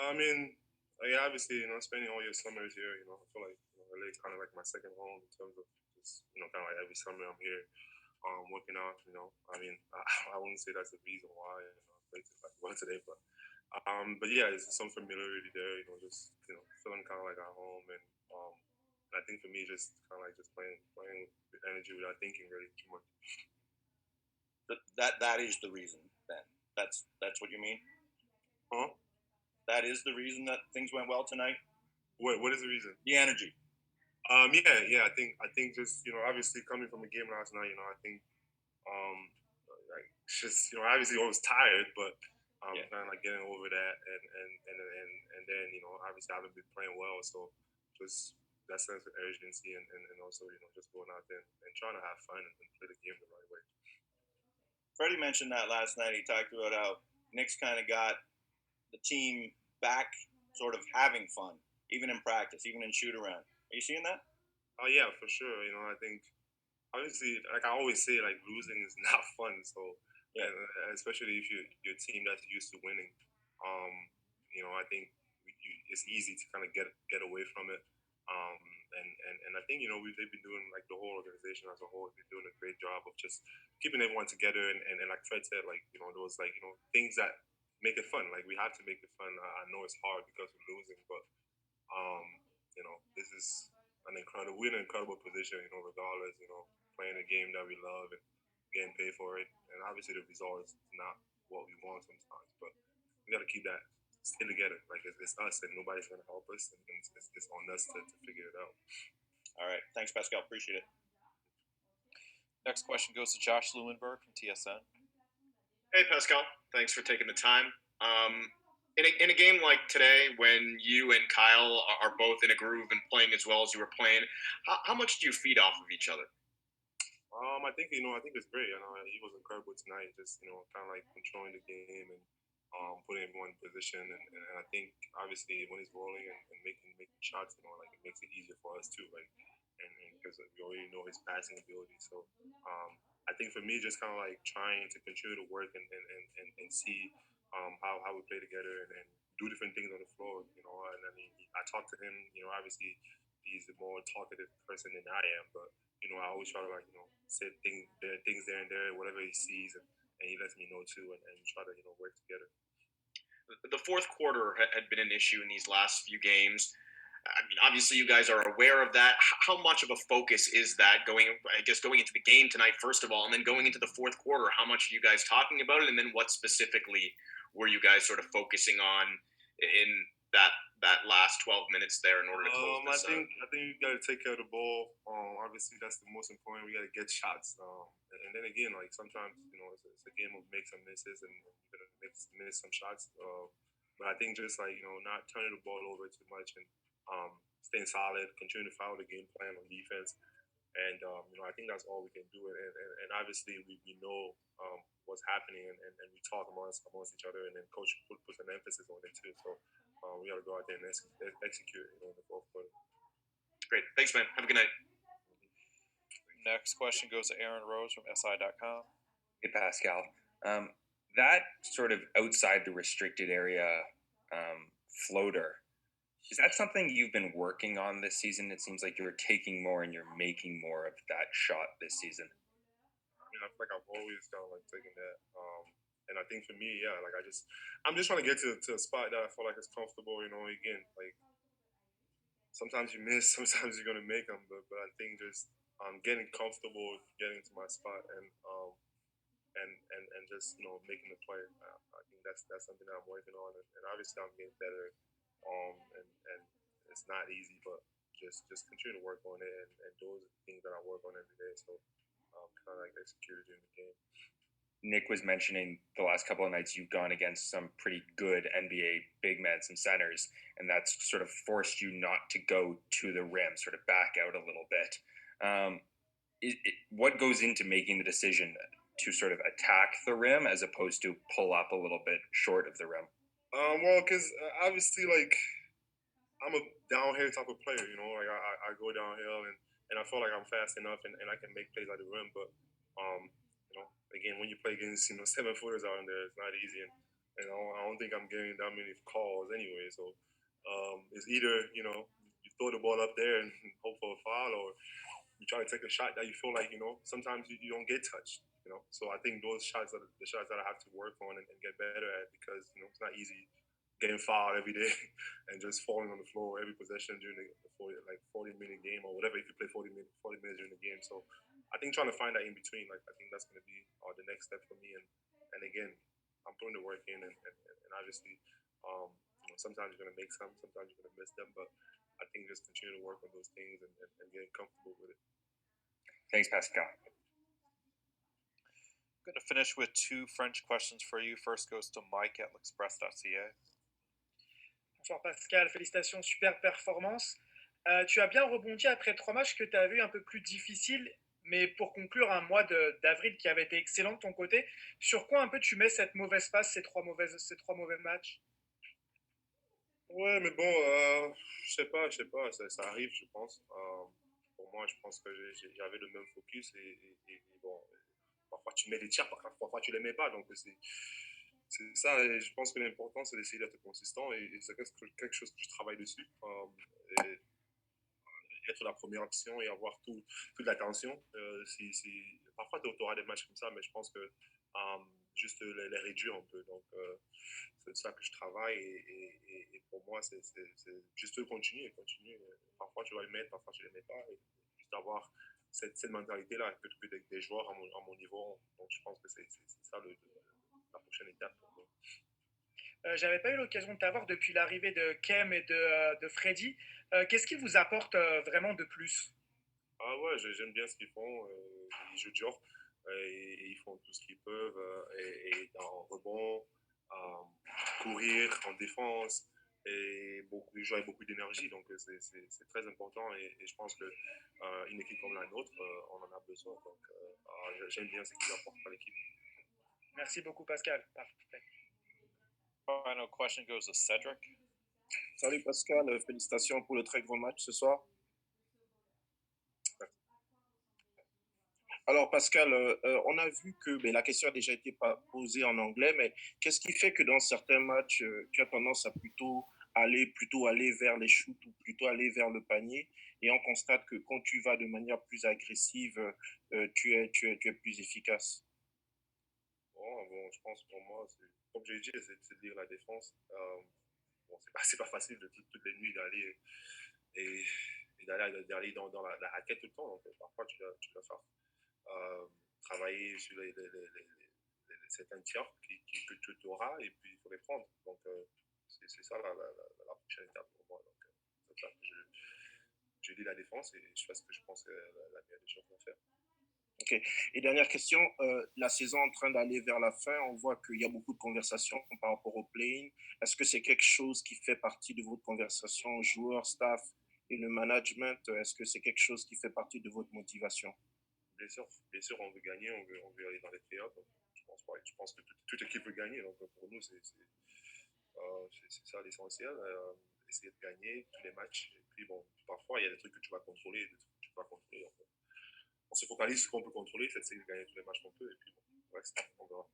I mean, like, obviously, spending all your summers here, I feel like LA is kind of like my second home in terms of just, kind of like every summer I'm here, working out. I mean, I wouldn't say that's the reason why. I played like well today, but yeah, there's some familiarity there. Feeling kind of like at home, and I think for me, just kind of like just playing with energy without thinking really too much. That is the reason. Then that's what you mean. Huh? That is the reason that things went well tonight. What is the reason? The energy. Yeah. I think just obviously coming from a game last night, I think like just obviously I was tired, but kind of like getting over that, and then obviously I haven't been playing well, so just that sense of urgency and also just going out there and trying to have fun and play the game the right way. Freddie mentioned that last night. He talked about how Nick's kind of got the team back, sort of having fun, even in practice, even in shoot around. Are you seeing that? Oh yeah, for sure. I think obviously, like I always say, like losing is not fun. So yeah, and especially if your team that's used to winning, um, I think it's easy to kind of get away from it. And I think they've been doing like the whole organization as a whole. They're doing a great job of just keeping everyone together. And like Fred said, like those like things that make it fun. Like we have to make it fun. I know it's hard because we're losing, but this is we're in an incredible position. Regardless, playing a game that we love and getting paid for it. And obviously, the result is not what we want sometimes, but we got to keep that stay together. Like it's us, and nobody's gonna help us, and it's on us to figure it out. All right, thanks, Pascal. Appreciate it. Next question goes to Josh Lewinberg from TSN. Hey, Pascal. Thanks for taking the time. In a game like today, when you and Kyle are both in a groove and playing as well as you were playing, how much do you feed off of each other? I think it's great. He was incredible tonight. Just kind of like controlling the game and putting everyone in position. And I think obviously when he's rolling and making shots, like it makes it easier for us too. Like and because we already know his passing ability. So I think for me, just kind of like trying to continue to work and see how we play together and do different things on the floor. And I mean, I talked to him. Obviously he's a more talkative person than I am, but I always try to like say things there and there, whatever he sees, and he lets me know too, and try to work together. The fourth quarter had been an issue in these last few games. I mean, obviously, you guys are aware of that. How much of a focus is that going into the game tonight, first of all, and then going into the fourth quarter? How much are you guys talking about it, and then what specifically were you guys sort of focusing on in that last 12 minutes there in order to close this out? I think you got to take care of the ball. Obviously, that's the most important. We got to get shots, and then again, like sometimes it's a game of makes and misses, and you're gonna miss some shots. But I think just like not turning the ball over too much and staying solid, continuing to follow the game plan on defense. And, I think that's all we can do. And obviously, we know what's happening and we talk amongst each other. And then coach puts an emphasis on it, too. So we got to go out there and execute in the fourth quarter. Great. Thanks, man. Have a good night. Next question goes to Aaron Rose from SI.com. Hey, Pascal. That sort of outside the restricted area floater, is that something you've been working on this season? It seems like you're taking more and you're making more of that shot this season. I mean, I feel like I've always kind of like taken that. And I think for me, yeah, like I'm just trying to get to a spot that I feel like is comfortable. Again, like sometimes you miss, sometimes you're gonna make them, but I think just getting comfortable, getting to my spot, and just making the play. I think that's something that I'm working on, and obviously I'm getting better. And it's not easy, but just continue to work on it, and those are the things that I work on every day. So kind of like executed in the game. Nick was mentioning the last couple of nights you've gone against some pretty good NBA big men, some centers, and that's sort of forced you not to go to the rim, sort of back out a little bit. What goes into making the decision to sort of attack the rim as opposed to pull up a little bit short of the rim? Well, because obviously, like, I'm a downhill type of player, like I go downhill and I feel like I'm fast enough and I can make plays at the rim. But, again, when you play against, 7-footers out in there, it's not easy. And And I don't think I'm getting that many calls anyway. So it's either you throw the ball up there and hope for a foul, or you try to take a shot that you feel like sometimes you don't get touched. So I think those shots are the shots that I have to work on and get better at, because it's not easy getting fouled every day and just falling on the floor every possession during the 40-minute game or whatever, if you play 40 minutes during the game. So I think trying to find that in between, like, I think that's going to be the next step for me. And again, I'm putting the work in, and obviously, sometimes you're going to make sometimes you're going to miss them, but I think just continue to work on those things and getting comfortable with it. Thanks, Pascal. I'm going to finish with 2 French questions for you. First goes to Mike at l'express.ca. Bonsoir Pascal, félicitations, super performance. Tu as bien rebondi après 3 matchs que tu as vu un peu plus difficiles, mais pour conclure un mois d'avril qui avait été excellent de ton côté, sur quoi un peu tu mets cette mauvaise passe, ces trois mauvais matchs? Ouais, mais bon, je sais pas, ça arrive, je pense. Pour moi, je pense que j'avais le même focus et bon, parfois tu mets des tirs, parfois tu les mets pas, donc c'est ça. Et je pense que l'important c'est d'essayer d'être consistant et c'est quelque chose que je travaille dessus. Et être la première option et avoir toute l'attention. Parfois tu auras des matchs comme ça, mais je pense que juste les réduire un peu. Donc c'est ça que je travaille et pour moi c'est juste continuer. Parfois tu vas le mettre, parfois tu ne le mets pas. Et juste avoir cette mentalité-là que des joueurs à mon niveau. Donc je pense que c'est ça la prochaine étape pour moi. J'avais pas eu l'occasion de t'avoir depuis l'arrivée de Kem et de Freddy. Qu'est-ce qu'ils vous apportent vraiment de plus? Ah ouais, j'aime bien ce qu'ils font. Ils jouent dur et ils font tout ce qu'ils peuvent et en rebond, courir, en défense et ils jouent avec beaucoup d'énergie. Donc c'est très important et je pense que une équipe comme la nôtre, on en a besoin. Donc j'aime bien ce qu'ils apportent à l'équipe. Merci beaucoup Pascal. Parfait. Final question goes to Cedric. Salut Pascal, félicitations pour le très grand match ce soir. Alors Pascal, on a vu que la question a déjà été posée en anglais, mais qu'est-ce qui fait que dans certains matchs, tu as tendance à plutôt aller vers les shoots ou plutôt aller vers le panier, et on constate que quand tu vas de manière plus agressive, tu es plus efficace? Bon, je pense pour moi, comme j'ai dit, c'est de lire la défense. Bon, c'est pas facile de toutes les nuits d'aller d'aller dans la raquette tout le temps. Donc, parfois, tu dois faire travailler sur certains tirs que tu auras et puis il faut les prendre. Donc, c'est ça la prochaine étape pour moi. Donc, c'est ça que je lis la défense et je fais ce que je pense que la meilleure des choses à faire. Ok. Et dernière question, la saison en train d'aller vers la fin, on voit qu'il y a beaucoup de conversations par rapport au play-in. Est-ce que c'est quelque chose qui fait partie de votre conversation, joueurs, staff et le management? Est-ce que c'est quelque chose qui fait partie de votre motivation? Bien sûr, on veut gagner, on veut aller dans les playoffs. Je pense que toute équipe veut gagner. Donc pour nous, c'est ça l'essentiel. Essayer de gagner tous les matchs. Et puis bon, parfois il y a des trucs que tu vas contrôler, des trucs que tu ne peux pas contrôler. On se focalise sur ce qu'on peut contrôler, c'est de gagner tous les matchs qu'on peut. Et puis bon, on verra.